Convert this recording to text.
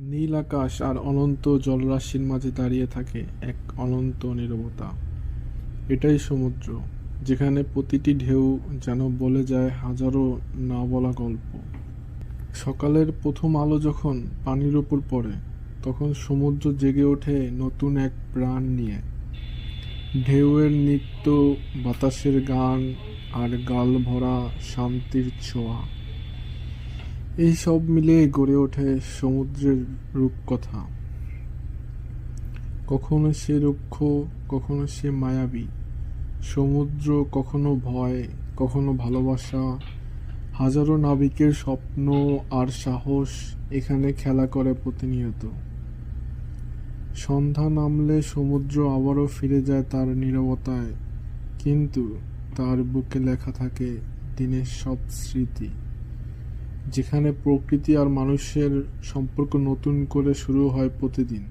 নীল আকাশ আর অনন্ত জলরাশির মাঝে দাঁড়িয়ে থাকে এক অনন্ত নীরবতা। এটাই সমুদ্র, যেখানে প্রতিটি ঢেউ যেন বলে যায় হাজারো না বলা গল্প। সকালের প্রথম আলো যখন পানির ওপর পড়ে, তখন সমুদ্র জেগে ওঠে নতুন এক প্রাণ নিয়ে। ঢেউয়ের নৃত্য, বাতাসের গান, আর গাল ভরা শান্তির ছোঁয়া, এই সব মিলিয়ে গড়ে ওঠে সমুদ্রের রূপকথা। কখনো সে রুক্ষ, কখনো সে মায়াবী। সমুদ্র কখনো ভয়, কখনো ভালোবাসা। হাজারো নাবিকের স্বপ্ন আর সাহস এখানে খেলা করে প্রতিনিয়ত। সন্ধ্যা নামলে সমুদ্র আবারও ফিরে যায় তার নীরবতায়, কিন্তু তার বুকে লেখা থাকে দিনের সব স্মৃতি, যেখানে প্রকৃতি আর মানুষের সম্পর্ক নতুন করে শুরু হয় প্রতিদিন।